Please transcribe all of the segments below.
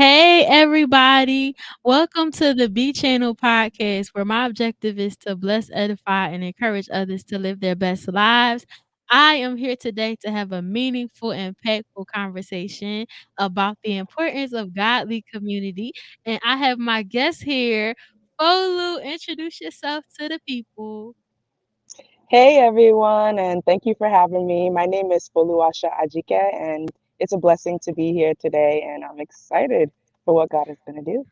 Hey, everybody. Welcome to the B Channel podcast, where my objective is to bless, edify, and encourage others to live their best lives. I am here today to have a meaningful, impactful conversation about the importance of godly community. And I have my guest here. Folu, introduce yourself to the people. Hey everyone, and thank you for having me. My name is Foluwasho Ajike, and it's a blessing to be here today, and I'm excited for what God is going to do.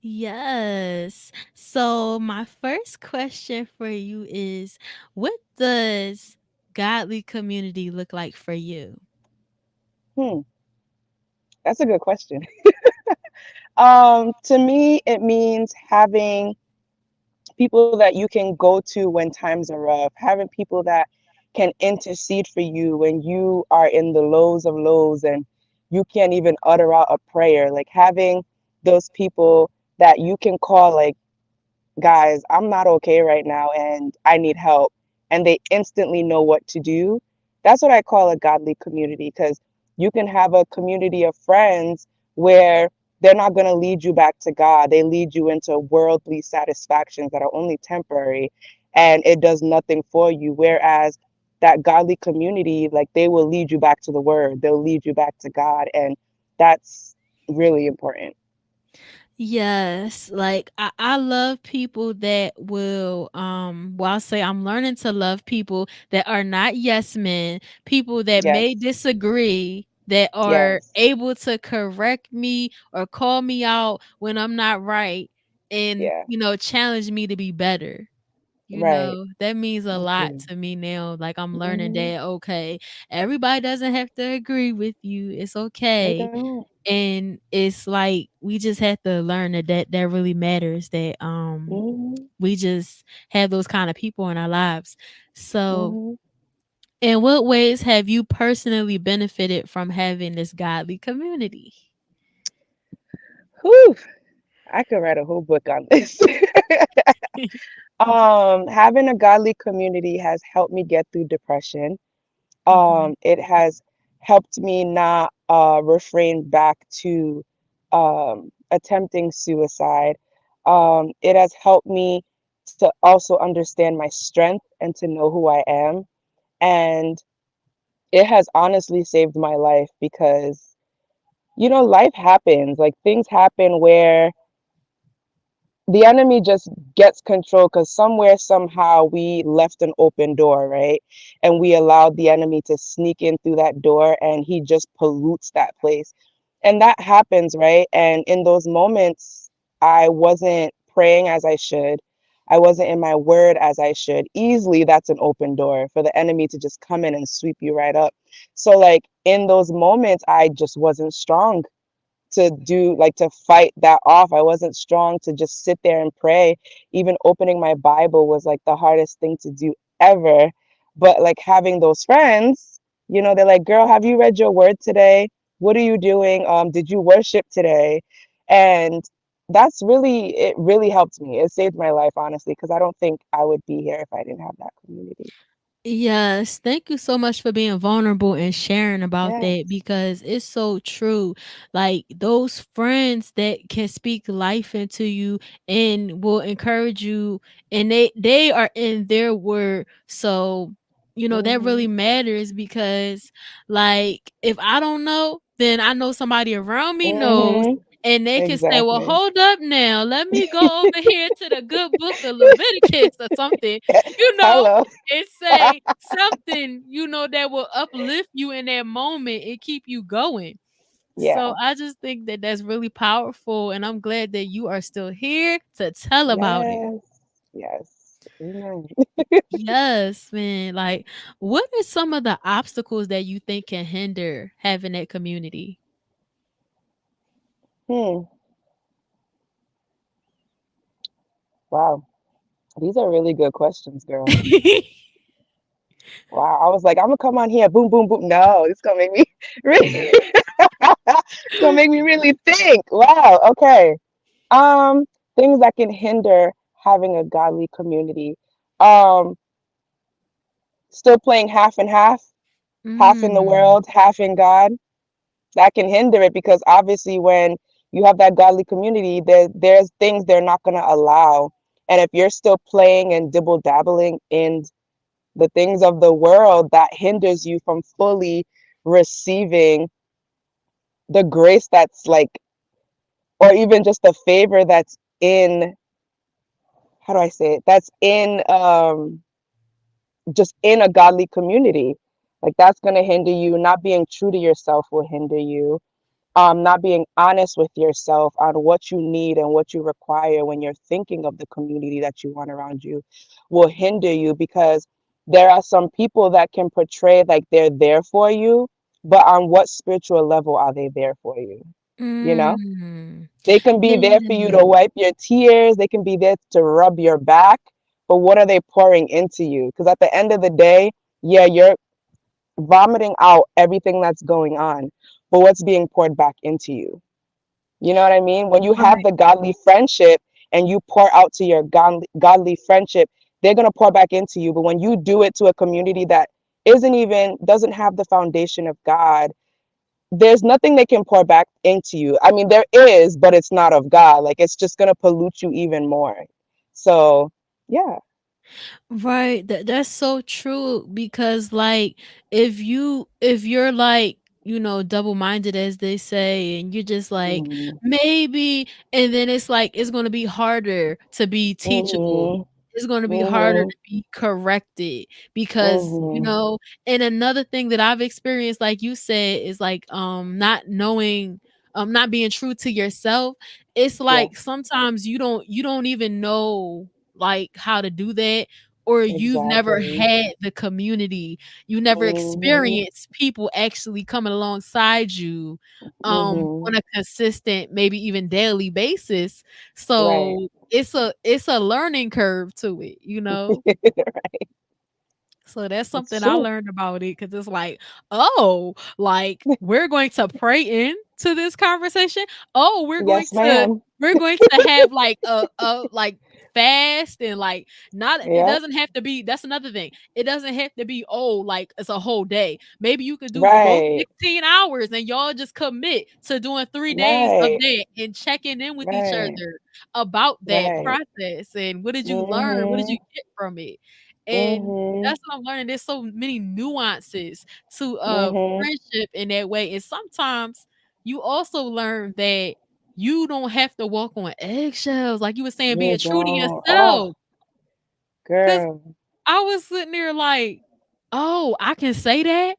Yes. So, my first question for you is, what does godly community look like for you? Hmm, that's a good question. To me, it means having people that you can go to when times are rough, having people that can intercede for you when you are in the lows of lows and you can't even utter out a prayer. Like having those people that you can call, like, guys, I'm not okay right now and I need help. And they instantly know what to do. That's what I call a godly community because you can have a community of friends where they're not going to lead you back to God. They lead you into worldly satisfactions that are only temporary and it does nothing for you. Whereas that godly community, like they will lead you back to the word, they'll lead you back to God. And that's really important. Yes, like I love people that will well I'll say I'm learning to love people that are not yes men, people that may Yes. disagree, that are Yes. able to correct me or call me out when I'm not right and Yeah. challenge me to be better. Right. That means a lot Mhm. to me now. Like I'm learning Mhm. that okay, everybody doesn't have to agree with you. It's They okay. don't. And it's like we just have to learn that really matters, that Mhm. we just have those kind of people in our lives. So, Mhm. in what ways have you personally benefited from having this godly community? Whew. I could write a whole book on this. Having a godly community has helped me get through depression. Mhm. It has helped me not refrain back to attempting suicide. It has helped me to also understand my strength and to know who I am. And it has honestly saved my life because life happens. Like things happen where the enemy just gets control because somewhere, somehow, we left an open door, right? And we allowed the enemy to sneak in through that door and he just pollutes that place. And that happens, right? And in those moments, I wasn't praying as I should. I wasn't in my word as I should. Easily, that's an open door for the enemy to just come in and sweep you right up. So, like, in those moments, I just wasn't strong to do, like, to fight that off. I wasn't strong to just sit there and pray. Even opening my Bible was like the hardest thing to do ever. But like having those friends, they're like, "Girl, have you read your word today? What are you doing? Did you worship today?" And it really helped me. It saved my life, honestly, because I don't think I would be here if I didn't have that community. Yes, thank you so much for being vulnerable and sharing about that, Yes. because it's so true. Like those friends that can speak life into you and will encourage you, and they are in their word. So, that Mm-hmm. really matters, because like if I don't know, then I know somebody around me knows. Mm-hmm. And they can say, "Well, Exactly. hold up now. Let me go over here to the good book of Leviticus or something." You know, Hello. and say something, that will uplift you in that moment and keep you going. So Yeah. I just think that that's really powerful, and I'm glad that you are still here to tell about it. Yes. Yes. Amen. Yes, man. Like, what are some of the obstacles that you think can hinder having that community? Hmm. Wow. These are really good questions, girl. Wow. I was like, I'm gonna come on here, boom, boom, boom. No, it's gonna make me really it's gonna make me really think. Wow, okay. Um, Things that can hinder having a godly community. Um, Still playing half and half, half in the Mm. world, half in God. that can hinder it, because obviously when you have that godly community, there's things they're not going to allow. And if you're still playing and dibble dabbling in the things of the world, that hinders you from fully receiving the grace that's like, or even just the favor that's in, how do I say it? That's in just in a godly community. Like that's going to hinder you. Not being true to yourself will hinder you. Not being honest with yourself on what you need and what you require when you're thinking of the community that you want around you will hinder you, because there are some people that can portray like they're there for you, but on what spiritual level are they there for you? You know? Mm. They can be there for you Yeah. to wipe your tears, they can be there to rub your back, but what are they pouring into you? Because at the end of the day, yeah, you're vomiting out everything that's going on, but what's being poured back into you? You know what I mean? When you have Right. the godly friendship and you pour out to your godly friendship, they're going to pour back into you. But when you do it to a community that doesn't have the foundation of God, there's nothing they can pour back into you. I mean, there is, but it's not of God. Like it's just going to pollute you even more. So, yeah. Right, that's so true because like if you're like, double-minded as they say and you're just like Mhm. maybe and then it's like it's going to be harder to be teachable. Mhm. It's going to be harder Mhm. to be corrected because, Mhm. and another thing that I've experienced like you said is like not knowing not being true to yourself. It's Yeah, like sometimes you don't even know like how to do that or you've never exactly. had the community, you never Mhm. experienced people actually coming alongside you, on Mhm. a consistent, maybe even daily basis. Right. So, it's a learning curve to it, you know? So that's It's something I true. learned about it because it's like, "Oh, like, we're going to pray into this conversation? Oh, Yes, ma'am. we're going to have, like, like, fast and, like, not it Yeah. doesn't have to be that's another thing. It doesn't have to be, oh, like, it's a whole day. Maybe you could go Right. 16 hours and y'all just commit to doing 3 days of Right. that and checking in with each Right. other about that Right. process, and what did you learn? What did you Mhm. get from it? And Mhm. that's what I'm learning. There's so many nuances to Mhm. friendship in that way. And sometimes you also learn that you don't have to walk on eggshells, like you were saying, You being true to don't. Oh, yourself. Cause girl. I was sitting there like, oh, I can say that.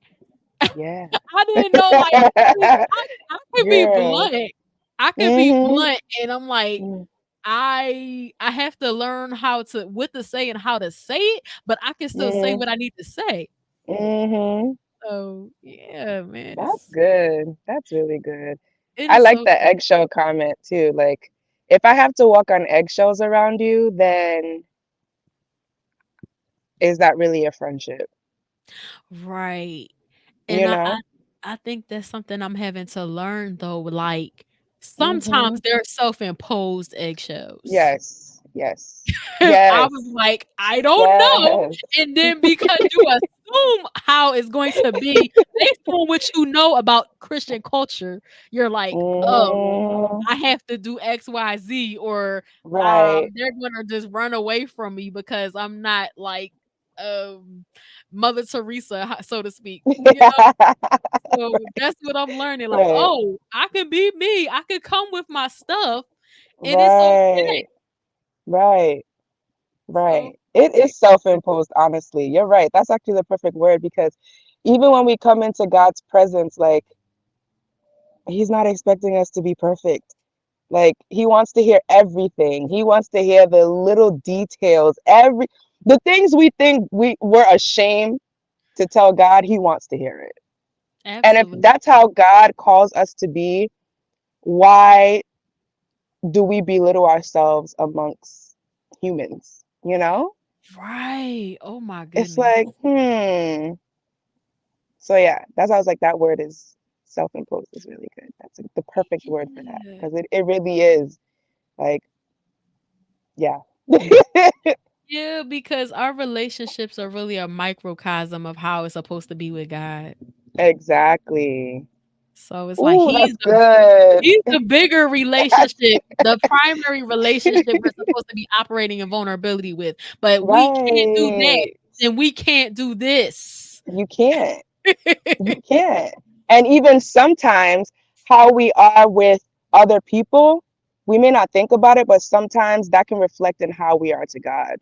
Yeah. I didn't know like I can be Girl. blunt. I can be Mhm. blunt and I'm like, Mm. I have to learn how to what to say and how to say it, but I can still say Mhm. what I need to say. Mhm. So, yeah, man, That's good. That's really good. it I is like so the good. eggshell comment too. Like, if I have to walk on eggshells around you, then is that really a friendship? Right, and You I I know? I think that's something I'm having to learn though, like, sometimes Mhm. they're self-imposed eggshells. Yes. Yes. I was Yes. like, "I don't know," Yes. and then because you assume how it's going to be based on what you know about Christian culture, you're like, "Oh, Mhm. I have to do XYZ or, Right. they're gonna just run away from me because I'm not like, Mother Teresa, so to speak, you know? So, that's what I'm learning, like, Right. "Oh, I can be me, I could come with my stuff, and it's okay." Right. Right. So, Right. It like is self-imposed, honestly. You're right. That's actually the perfect word, because even when we come into God's presence, like he's not expecting us to be perfect. Like he wants to hear everything. He wants to hear the little details, the things we think we're ashamed to tell God, he wants to hear it. And if that's absolutely. how God calls us to be, why do we belittle ourselves amongst humans? You know? Right. Oh my It's goodness. like, So yeah, that's why I was like, that word is self-imposed is really good. That's the perfect word for that, Yeah. because it really is like, yeah. Yeah, because our relationships are really a microcosm of how it's supposed to be with God. Exactly. So it's like Ooh, that's good. he's the bigger relationship, the primary relationship we're supposed to be operating in vulnerability with, but we can't do that, Right. then we can't do this. You can't. You can't. And even sometimes how we are with other people, we may not think about it, but sometimes that can reflect in how we are to God.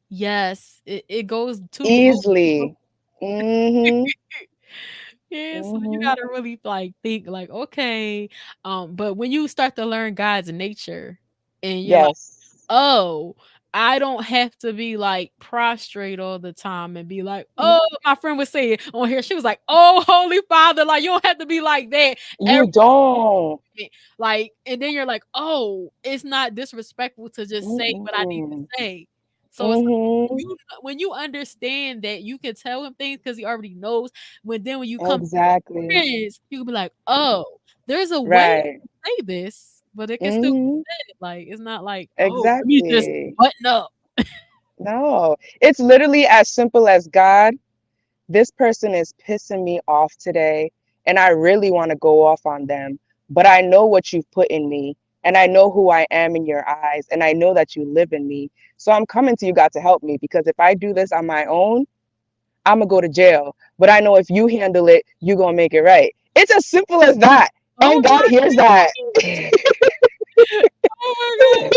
Yes, it goes 2 both. Easily. Mm-hmm. Yeah, so you Mm-hmm. gotta really, like, think, like, "Okay," but when you start to learn God's nature and you're like, Yes. "Oh, I don't have to be, like, prostrate all the time and be like, No, oh," my friend was saying on here, she was like, "Oh, Holy Father," like, you don't have to be like that every you don't. minute, like, and then you're like, "Oh, it's not disrespectful to just say what I need to Mm-mm. say." So it's like, Mm-hmm. when you understand that you can tell him things because he already knows, when you come to Exactly. friends, you can be like, "Oh, there's a way to Right. say this, but it can still be Mm-hmm. said." Like, it's not like, "Oh, let me just Exactly. button up." No. It's literally as simple as God, this person is pissing me off today, and I really want to go off on them, but I know what you've put in me, and I know who I am in your eyes, and I know that you live in me. So I'm coming to you, God, to help me, because if I do this on my own, I'm gonna go to jail. But I know if you handle it, you're gonna make it right. It's as simple as that. Oh And God my hears that. goodness. Oh my god.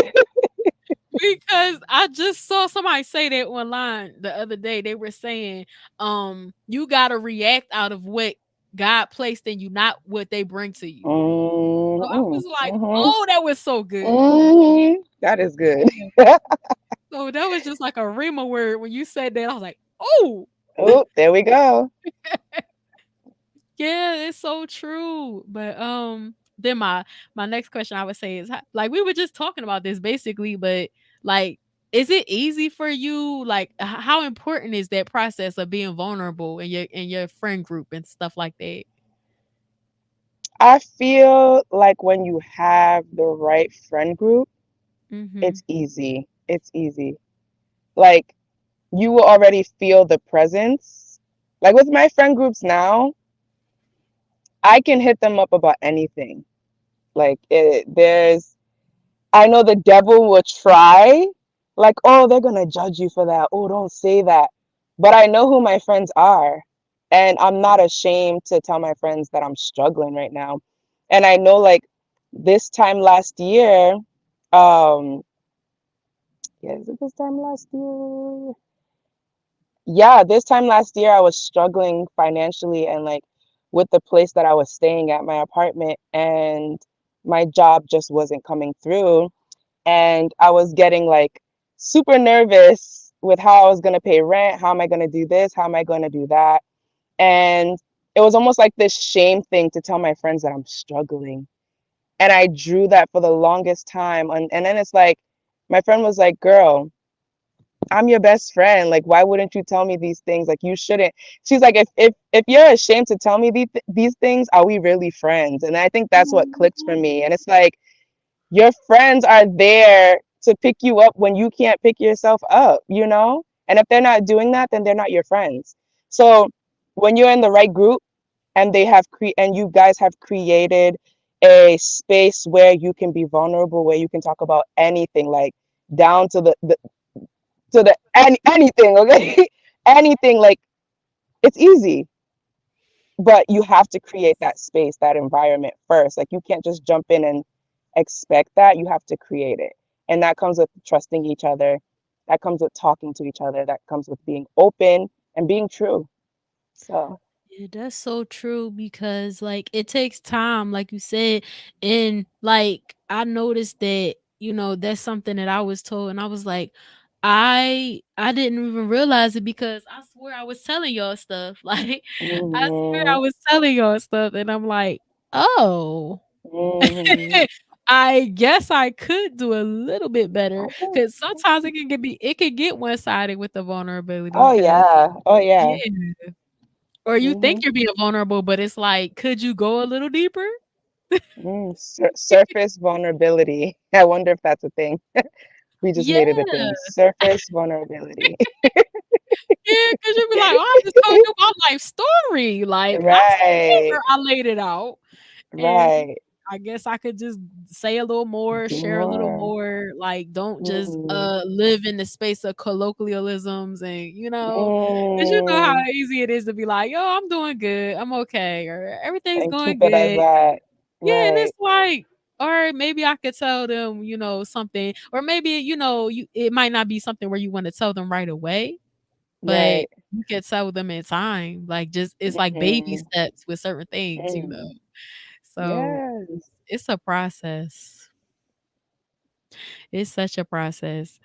Because I just saw somebody say that online the other day. They were saying, you gotta react out of what God placed in you, not what they bring to you. So I Mm-hmm. was like, Mm-hmm. "Oh, that was so good." Mm-hmm. That is good. Yeah. So that was just like a Rima word when you said that. I was like, "Oh." Oh, there we go. Yeah, it's so true. But then my next question I would say is like we were just talking about this basically, but like is it easy for you? Like how important is that process of being vulnerable in your friend group and stuff like that? I feel like when you have the right friend group, Mhm. it's easy. It's easy. Like you will already feel the presence. Like with my friend groups now, I can hit them up about anything. I know the devil will try, like, oh, they're gonna judge you for that. Oh, don't say that. But I know who my friends are. And I'm not ashamed to tell my friends that I'm struggling right now. And I know, like, this time last year, um, yeah, is it this time last year? Yeah, this time last year, I was struggling financially and, like, with the place that I was staying at, my apartment, and my job just wasn't coming through, and I was getting like super nervous with how I was going to pay rent. How am I going to do this? How am I going to do that? And it was almost like this shame thing to tell my friends that I'm struggling. And I drew that for the longest time. And then it's like, my friend was like, girl, I'm your best friend. Like, why wouldn't you tell me these things? Like, you shouldn't. She's like, if you're ashamed to tell me these things, are we really friends? And I think that's what clicked for me. And it's like, your friends are there to pick you up when you can't pick yourself up, you know? And if they're not doing that, then they're not your friends. So when you're in the right group and and you guys have created a space where you can be vulnerable, where you can talk about anything, like down to anything, okay? Anything, like it's easy, but you have to create that space, that environment first. Like you can't just jump in and expect that. You have to create it. And that comes with trusting each other. That comes with talking to each other. That comes with being open and being true. So, Yeah, that's so true because like it takes time, like you said, and like I noticed that, that's something that I was told and I was like, I didn't even realize it because I swear I was telling y'all stuff. Like I swear I hmm was telling y'all stuff and I'm like, oh. hmm I guess I could do a little bit better okay. because sometimes it can get one-sided with the vulnerability Oh, because yeah. Oh, yeah. yeah. Or you think hmm you're being vulnerable, but it's like, could you go a little deeper? Surface vulnerability. I wonder if that's a thing. We just Yeah, made it a thing. Surface vulnerability. yeah, because 'cause you'll be like, "Oh, I just told you my life story." Like, I Right. swear I laid it out. And Right. I guess I could just say a little more, Do share a little more. more, like, don't just, Mm. live in the space of colloquialisms and, 'cause you know how Mm. easy it is to be like, "Yo, I'm doing good, I'm okay," or "Everything's And going keep it as good." that. Yeah, and Right. it's like, or maybe I could tell them, something, or maybe, it might not be something where you wanna tell them right away, but Right. you could tell them in time, like, just it's like baby Mhm. steps with certain things. Mm. So, Yes. it's a process. It's such a process.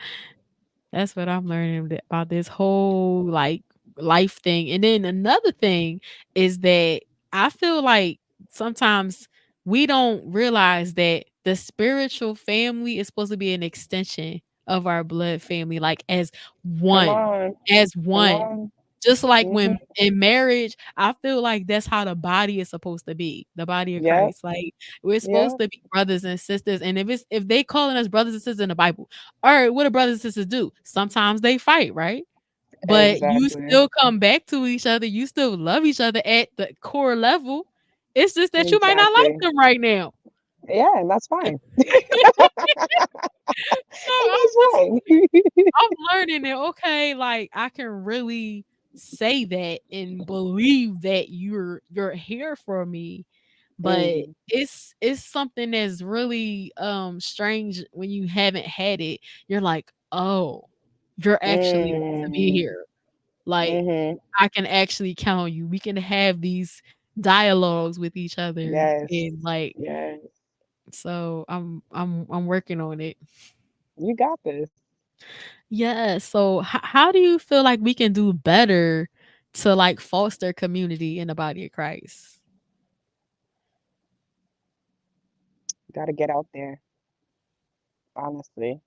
That's what I'm learning about this whole, like, life thing, and then another thing is that I feel like sometimes we don't realize that the spiritual family is supposed to be an extension of our blood family, like, Come one on. as Come one. on. Just like Mhm. when in marriage, I feel like that's how the body is supposed to be, the body of Yep. Christ. Like, we're supposed Yep. to be brothers and sisters, and if they calling us brothers and sisters in the Bible, alright, what do brothers and sisters do? Sometimes they fight, right? But you Exactly. still come back to each other, you still love each other at the core level. It's just that you might not like Exactly. them right now. Yeah, and that's fine. So, And I'm that's just fine. I'm learning that, okay, like, I can really say that and believe that you're here for me, but Mhm. it's something that's really, strange when you haven't had it. You're like, "Oh, you're actually meant to be Mm. here." Like, Mhm. I can actually count on you. We can have these dialogues with each other Yes. and, like, Yes. so I'm working on it. You got this. Yeah, so how do you feel like we can do better to, like, foster community in the body of Christ? Got to get out there, honestly.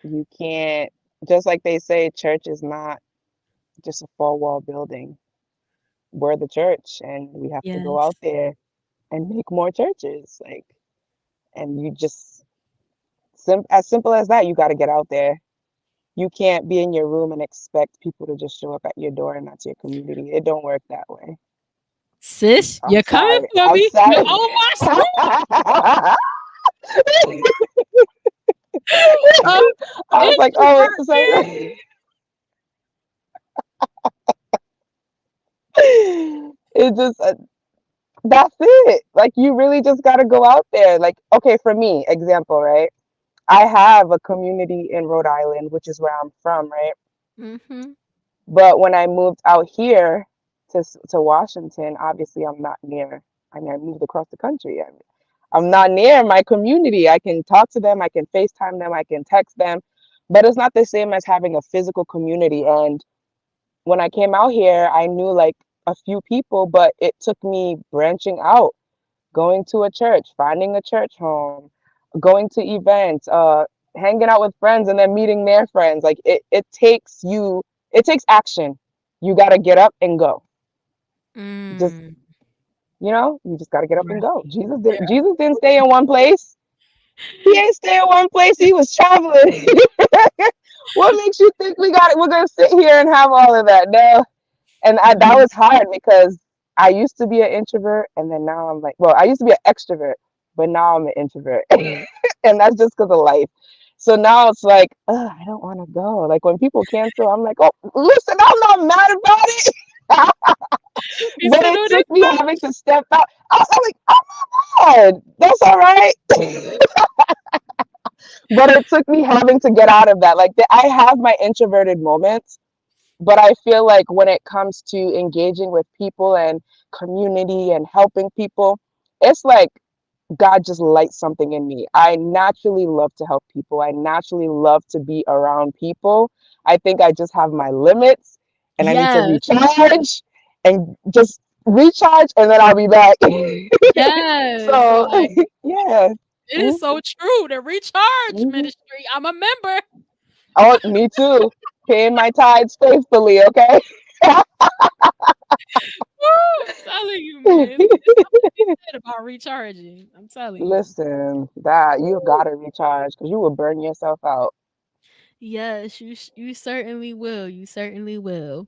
You can't, just like they say, church is not just a four-wall building. We're the church, and we have to go Yes. out there and make more churches. Like, and you just, as simple as that, you got to get out there. You can't be in your room and expect people to just show up at your door and that's your community. It don't work that way. "Sis, I'm you're coming sorry. for I'm me. You're sorry. on my street. Uh, I was sis, like, you oh, got it's the this." same. It just that's it. Like you really just got to go out there. Like okay, for me, example, right? I have a community in Rhode Island, which is where I'm from, right? Mhm. But when I moved out here to Washington, obviously I'm not near. I mean, I moved across the country. I'm not near my community. I can talk to them, I can FaceTime them, I can text them, but it's not the same as having a physical community. And when I came out here, I knew like a few people, but it took me branching out, going to a church, finding a church home, going to events, hanging out with friends and then meeting their friends. Like it takes action. You got to get up and go. Just, Mm. you just got to get up and Right. go. Yeah. Jesus didn't stay in one place. He ain't stay in one place. He was traveling. What makes you think we're going to sit here and have all of that? No. And that Yeah. was hard because I used to be an introvert, and then now I'm like, well, I used to be an extrovert, but now I'm an introvert, and that's just because of life. So now it's like, ugh, I don't want to go. Like when people cancel, I'm like, oh, listen, I'm not mad about it, He but said, it "Oh, took this me having to step out. I'm like, oh my god, that's all right. But it took me having to get out of that. Like I have my introverted moments, but I feel like when it comes to engaging with people and community and helping people, it's like God just lights something in me. I naturally love to help people. I naturally love to be around people. I think I just have my limits and I need to Yes. recharge and just recharge and then I'll be back. Yes, So, like, yeah. it is Mhm, so true, the recharge mhm. ministry, I'm a member. Oh, me too. Paying my tithes faithfully, okay? Woo, I'm telling you, man, it's something to be said about recharging, I'm telling you. Listen, that you Woo. gotta recharge because you will burn yourself out. Yes, you certainly will, you certainly will.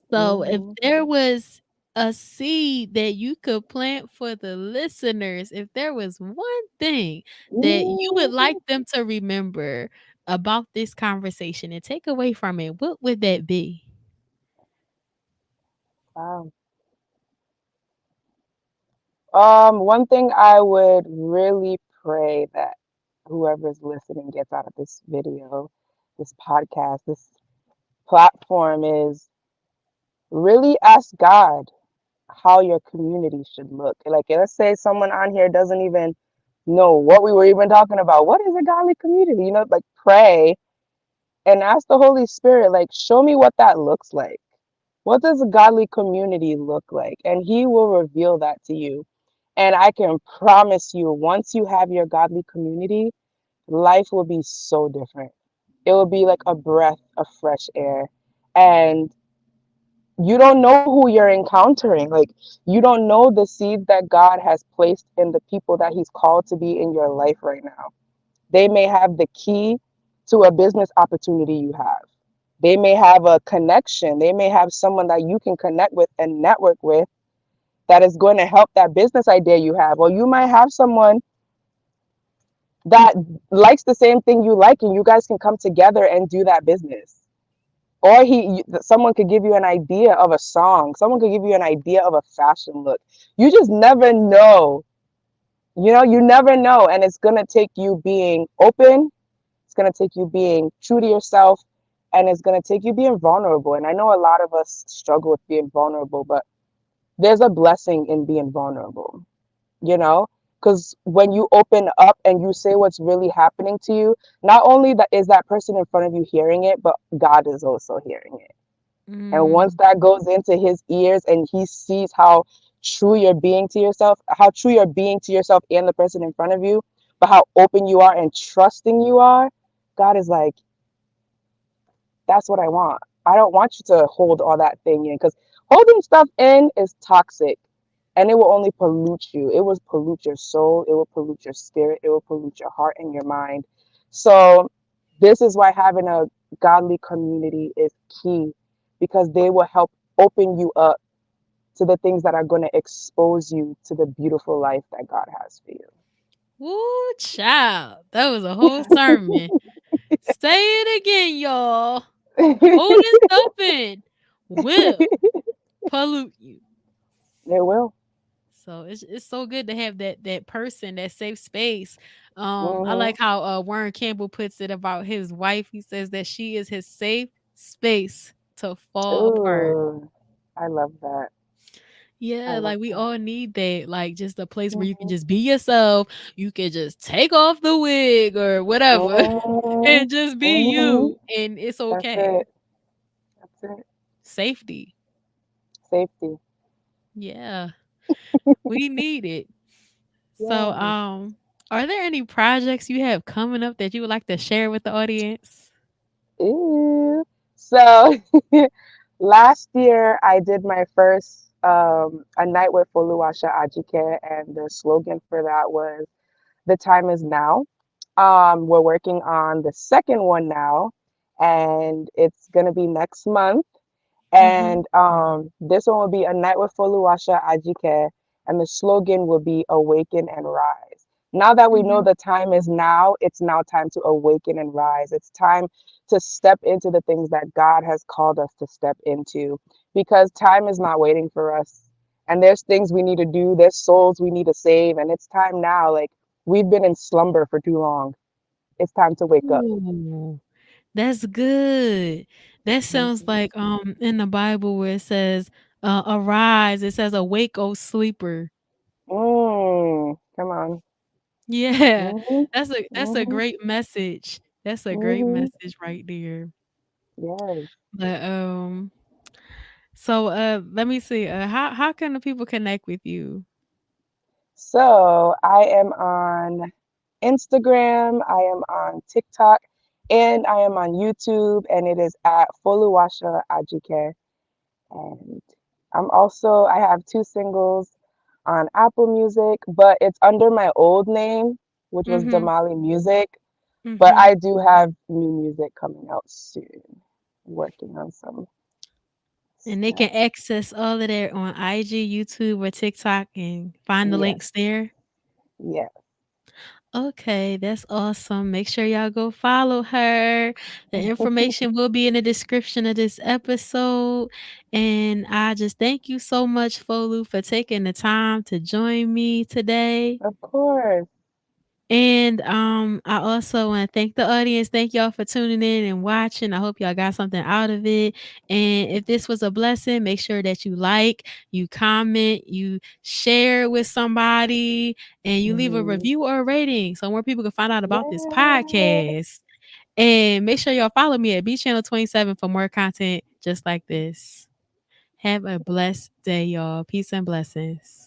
So, if Hmm. there was a seed that you could plant for the listeners, if there was one thing that you would like Ooh, them to remember about this conversation and take away from it, what would that be? wow. One thing I would really pray that whoever's listening gets out of this video, this podcast, this platform is really ask God how your community should look. Like, let's say someone on here doesn't even know what we were even talking about. What is a godly community? Like pray and ask the Holy Spirit, like, show me what that looks like. What does a godly community look like? And He will reveal that to you. And I can promise you, once you have your godly community, life will be so different. It will be like a breath of fresh air. And you don't know who you're encountering. Like, you don't know the seeds that God has placed in the people that He's called to be in your life right now. They may have the key to a business opportunity you have. They may have a connection. They may have someone that you can connect with and network with that is going to help that business idea you have. Or you might have someone that likes the same thing you like, and you guys can come together and do that business. Or someone could give you an idea of a song. Someone could give you an idea of a fashion look. You just never know. You never know. And it's going to take you being open. It's going to take you being true to yourself. And it's going to take you being vulnerable. And I know a lot of us struggle with being vulnerable, but there's a blessing in being vulnerable, you know? Because when you open up and you say what's really happening to you, not only that is that person in front of you hearing it, but God is also hearing it. And once Mm. that goes into his ears and he sees how true you're being to yourself, how true you're being to yourself and the person in front of you, but how open you are and trusting you are, God is like, that's what I want. I don't want you to hold all that thing in because holding stuff in is toxic and it will only pollute you. It will pollute your soul. It will pollute your spirit. It will pollute your heart and your mind. So, this is why having a godly community is key because they will help open you up to the things that are going to expose you to the beautiful life that God has for Woo, child. That was a whole sermon. Say it again, y'all. you. Holding stuff in will pollute you. It will. So it's so good to have that person, that safe space. I Hmm. like how Warren Campbell puts it about his wife. He says that she is his safe space to fall apart. Ooh, I love that. I Yeah, love like we that. all need that, like just a place where you can Mhm. just be yourself. You can just take off the wig or whatever Mhm. and just be Mhm. you, and it's That's okay. it. That's it. Safety. Safety. Yeah, we need it. So, Yes. are there any projects you have coming up that you would like to share with the audience? Ooh. So last year I did my first A Night with Foluwasho Ajike, and the slogan for that was "The time is now." We're working on the second one now, and it's gonna be next month. Mhm. And this one will be A Night with Foluwasho Ajike, and the slogan will be Awaken and Rise. Now that we know Mhm. the time is now, it's now time to awaken and rise. It's time to step into the things that God has called us to step into because time is not waiting for us. And there's things we need to do, there's souls we need to save, and it's time now. Like, we've been in slumber for too long. It's time to wake up. Ooh, that's good. That sounds Mhm. like, in the Bible where it says, "Arise," it says, "Awake, O sleeper." Come on. Yeah, Hmm. that's a Hmm. great message. That's a great Hmm. message right there. Yes. But, so, let me see, how can the people connect with you? So I am on Instagram, I am on TikTok, and I am on YouTube, and it is at Foluwasho Ajike. And I have two singles on Apple Music, but it's under my old name, which was Mhm, Damali Music. But mhm. I do have new music coming out soon. Working on some And they can Yes. access all of that on IG, YouTube, or TikTok and find the Yes. links there? Yes. Okay, that's awesome. Make sure y'all go follow her. The information will be in the description of this episode. And I just thank you so much, Folu, for taking the time to join me today. Of course. And I also want to thank the audience. Thank y'all for tuning in and watching. I hope y'all got something out of it. And if this was a blessing, make sure that you like, you comment, you share with somebody, and you leave a Hmm. review or a rating so more people can find out about this Yes. podcast. And make sure y'all follow me at B Channel 27 for more content just like this. Have a blessed day, y'all. Peace and blessings.